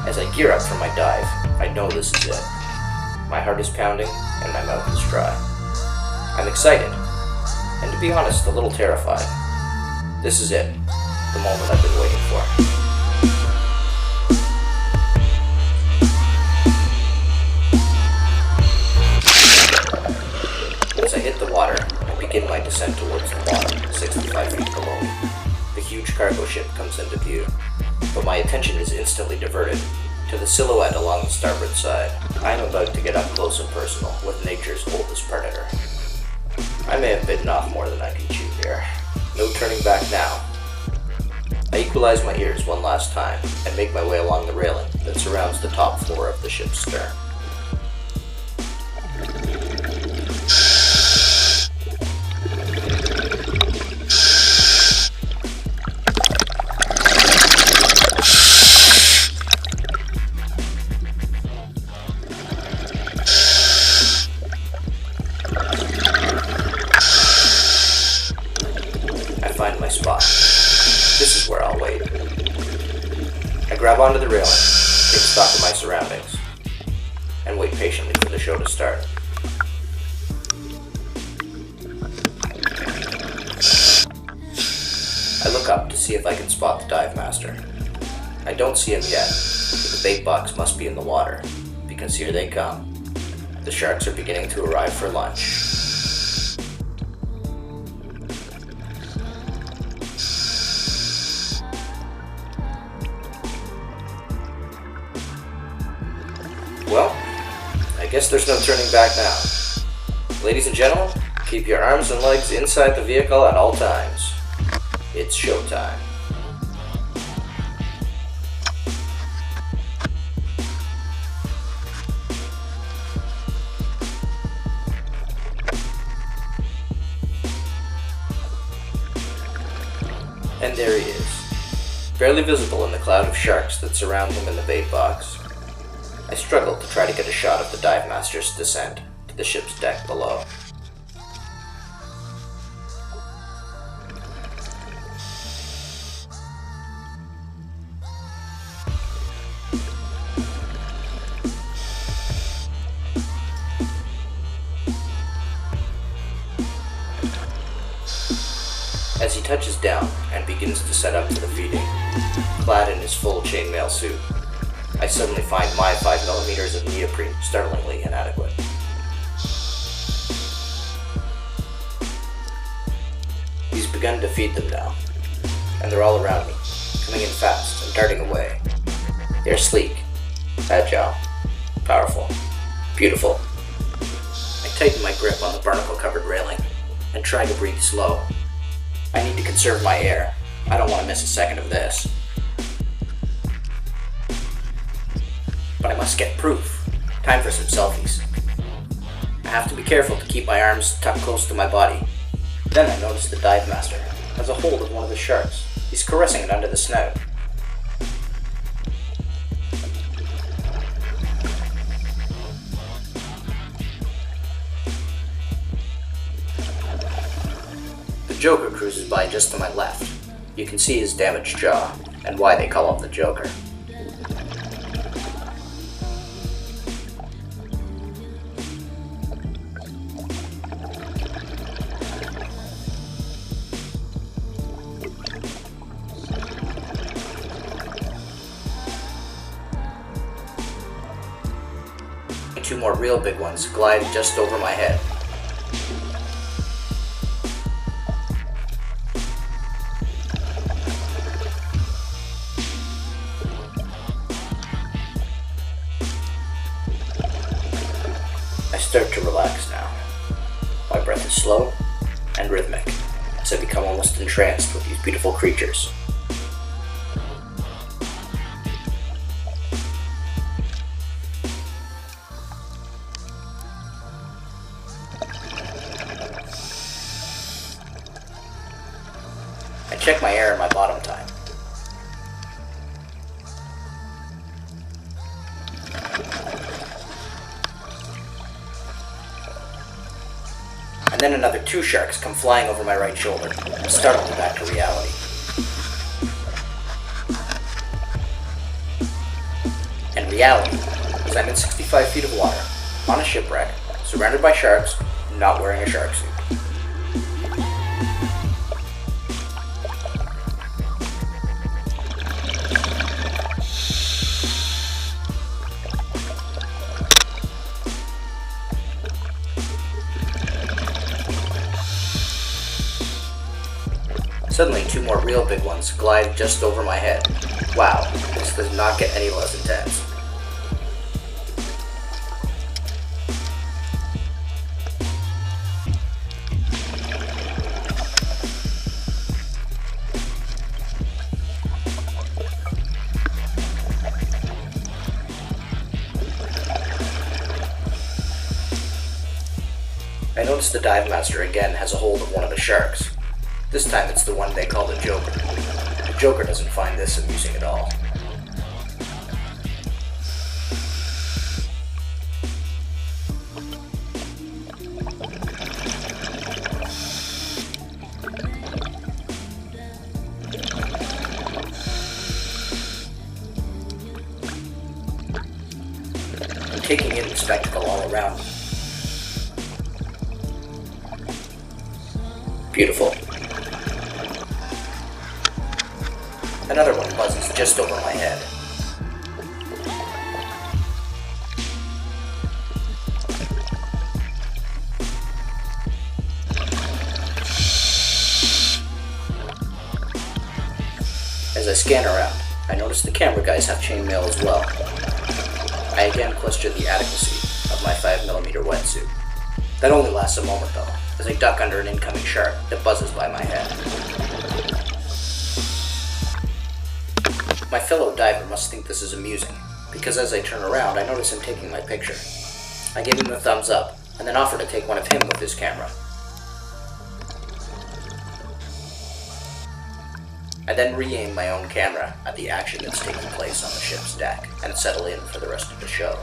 As I gear up for my dive, I know this is it. My heart is pounding and my mouth is dry. I'm excited, and to be honest, a little terrified. This is it, the moment I've been waiting for. As I hit the water, I begin my descent towards the bottom, 65 feet below me. The huge cargo ship comes into view, but my attention is instantly diverted to the silhouette along the starboard side. I am about to get up close and personal with nature's oldest predator. I may have bitten off more than I can chew here. No turning back now. I equalize my ears one last time and make my way along the railing that surrounds the top floor of the ship's stern. Find my spot. This is where I'll wait. I grab onto the railing, take stock of my surroundings, and wait patiently for the show to start. I look up to see if I can spot the dive master. I don't see him yet, but the bait box must be in the water, because here they come. The sharks are beginning to arrive for lunch. Well, I guess there's no turning back now. Ladies and gentlemen, keep your arms and legs inside the vehicle at all times. It's showtime. And there he is, barely visible in the cloud of sharks that surround him in the bait box. I struggle to try to get a shot of the dive master's descent to the ship's deck below. As he touches down and begins to set up to the feeding, clad in his full chainmail suit, I suddenly find my 5mm of neoprene startlingly inadequate. He's begun to feed them now, and they're all around me, coming in fast and darting away. They're sleek, agile, powerful, beautiful. I tighten my grip on the barnacle-covered railing and try to breathe slow. I need to conserve my air. I don't want to miss a second of this. But I must get proof. Time for some selfies. I have to be careful to keep my arms tucked close to my body. Then I notice the dive master has a hold of one of the sharks. He's caressing it under the snout. The Joker cruises by just to my left. You can see his damaged jaw, and why they call him the Joker. Two more real big ones glide just over my head. I start to relax now. My breath is slow and rhythmic as I become almost entranced with these beautiful creatures. I check my air and my bottom time. And then another 2 sharks come flying over my right shoulder, startling me back to reality. reality is I'm in 65 feet of water, on a shipwreck, surrounded by sharks, not wearing a shark suit. Suddenly, two more real big ones glide just over my head. Wow, this does not get any less intense. I notice the dive master again has a hold of one of the sharks. This time it's the one they call the Joker. The Joker doesn't find this amusing at all. I'm taking in the spectacle all around me. Beautiful. Another one buzzes just over my head. As I scan around, I notice the camera guys have chainmail as well. I again question the adequacy of my 5mm wetsuit. That only lasts a moment though, as I duck under an incoming shark that buzzes by my head. My fellow diver must think this is amusing, because as I turn around, I notice him taking my picture. I give him a thumbs up, and then offer to take one of him with his camera. I then re-aim my own camera at the action that's taking place on the ship's deck, and settle in for the rest of the show.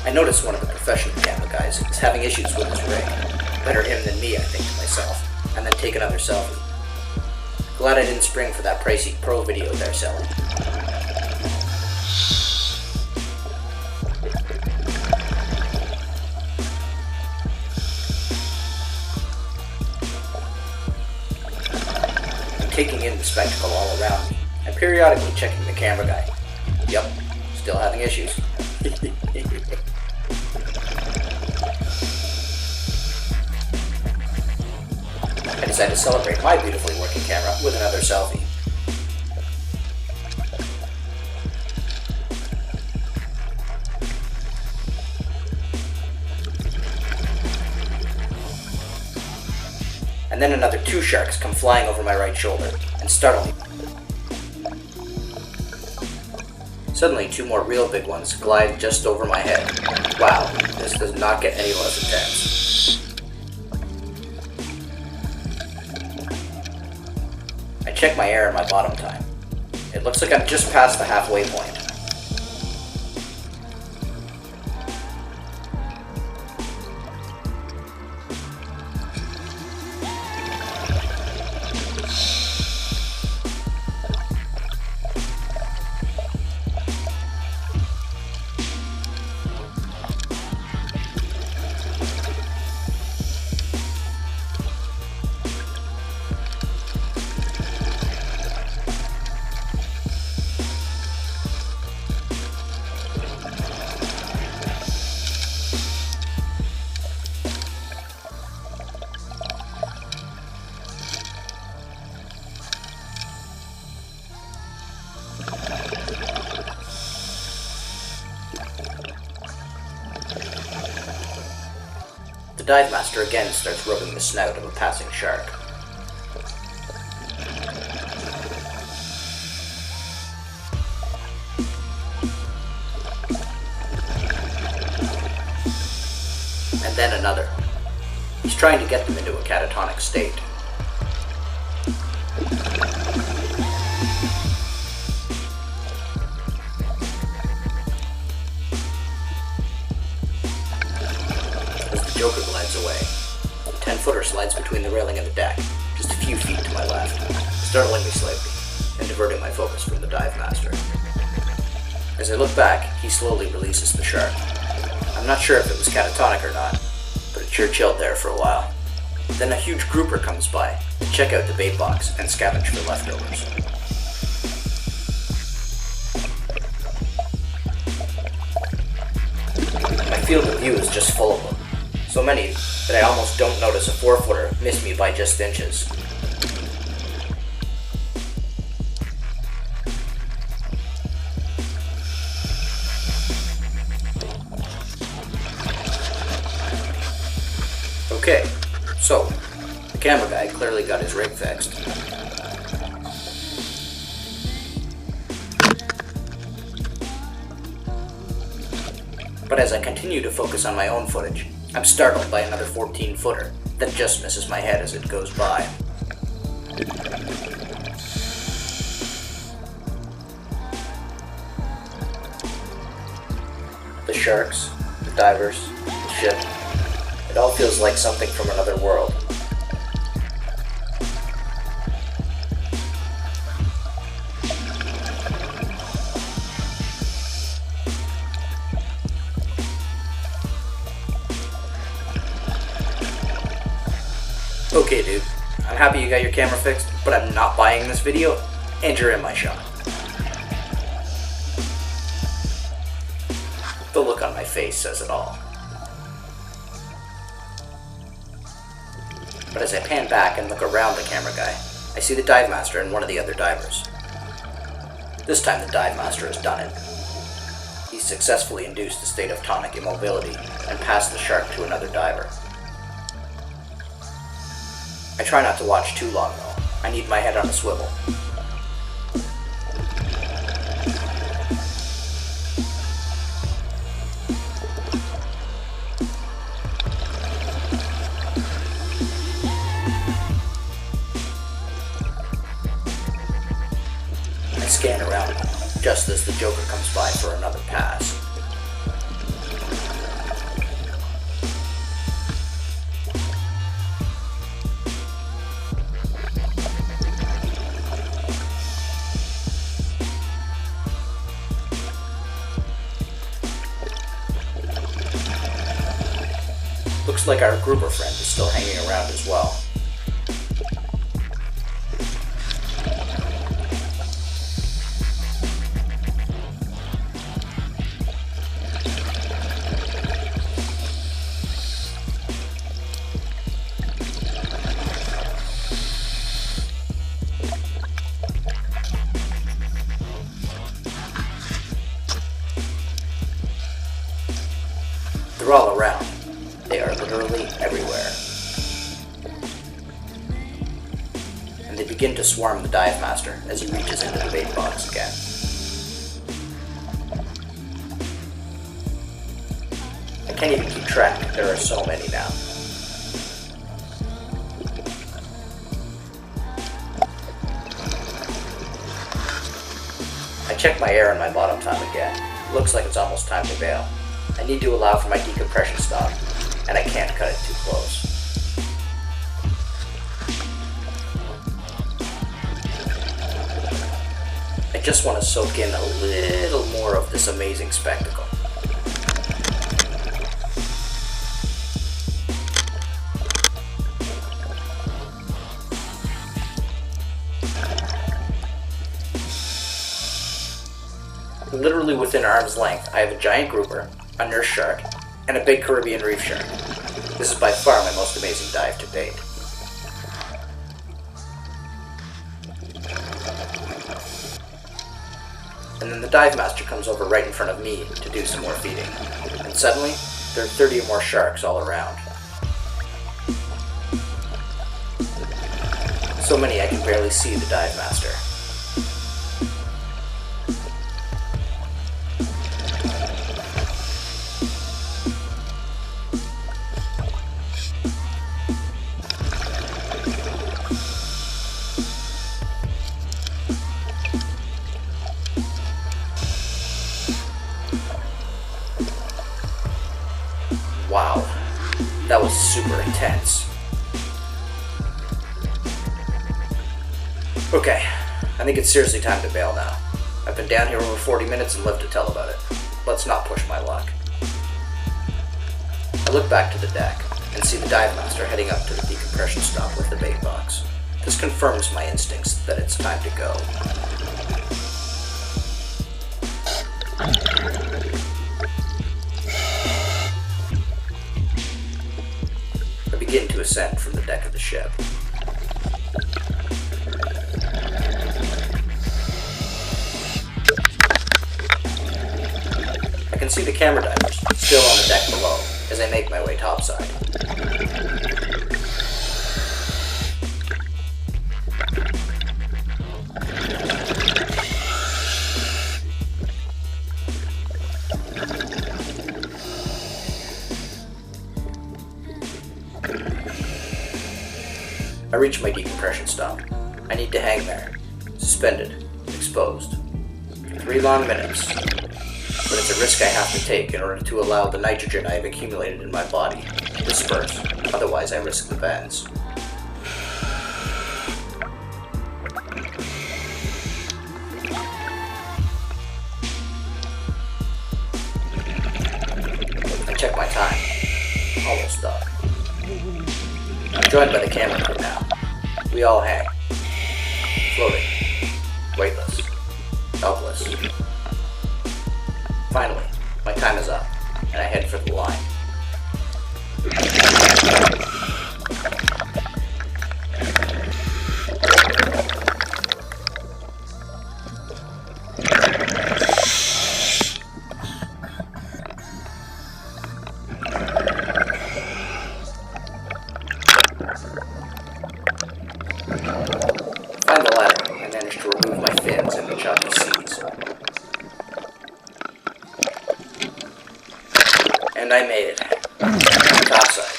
I notice one of the professional camera guys is having issues with his rig. Better him than me, I think to myself, and then take another selfie. Glad I didn't spring for that pricey pro video they're selling. I'm taking in the spectacle all around me, and periodically checking the camera guy. Yep, still having issues. I decide to celebrate my beautifully working camera with another selfie. And then another two sharks come flying over my right shoulder and startle me. Suddenly, two more real big ones glide just over my head. Wow, this does not get any less intense. I check my air and my bottom time. It looks like I'm just past the halfway point. The dive master again starts rubbing the snout of a passing shark. And then another. He's trying to get them into a catatonic state. away. The 10-footer slides between the railing and the deck, just a few feet to my left, startling me slightly, and diverting my focus from the dive master. As I look back, he slowly releases the shark. I'm not sure if it was catatonic or not, but it sure chilled there for a while. Then a huge grouper comes by to check out the bait box and scavenge for leftovers. My field of view is just full of them. So many that I almost don't notice a 4-footer miss me by just inches. Okay, so the camera guy clearly got his rig fixed. But as I continue to focus on my own footage, I'm startled by another 14-footer that just misses my head as it goes by. The sharks, the divers, the ship, it all feels like something from another world. Okay dude, I'm happy you got your camera fixed, but I'm not buying this video, and you're in my shot. The look on my face says it all. But as I pan back and look around the camera guy, I see the dive master and one of the other divers. This time the dive master has done it. He's successfully induced a state of tonic immobility and passed the shark to another diver. I try not to watch too long though. I need my head on a swivel. I scan around just as the Joker comes by for another pass. Looks like our grouper friend is still hanging around as well. They're all around. They are literally everywhere. And they begin to swarm the dive master as he reaches into the bait box again. I can't even keep track, there are so many now. I check my air in my bottom time again. Looks like it's almost time to bail. I need to allow for my decompression stop, and I can't cut it too close. I just want to soak in a little more of this amazing spectacle. Literally within arm's length, I have a giant grouper, a nurse shark, and a big Caribbean Reef Shark. This is by far my most amazing dive to date. And then the dive master comes over right in front of me to do some more feeding. And suddenly, there are 30 or more sharks all around. So many I can barely see the dive master. Wow, that was super intense. Okay, I think it's seriously time to bail now. I've been down here over 40 minutes and live to tell about it. Let's not push my luck. I look back to the deck and see the dive master heading up to the decompression stop with the bait box. This confirms my instincts that it's time to go. I begin to ascend from the deck of the ship. I can see the camera divers still on the deck below as I make my way topside. I reach my decompression stop. I need to hang there, suspended, exposed, for 3 long minutes. But it's a risk I have to take in order to allow the nitrogen I have accumulated in my body to disperse, otherwise I risk the bends. I check my time. Almost done. I'm joined by the camera crew now. We all hang. Floating. Weightless. Helpless. Finally, my time is up, and I head for the line. Find the ladder, I manage to remove my fins and reach out to seas. And I made it. Topside.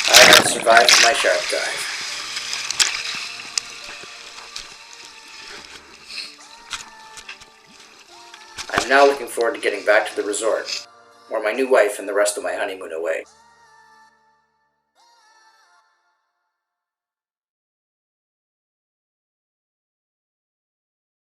I have survived my shark dive. I'm now looking forward to getting back to the resort, where my new wife and the rest of my honeymoon await.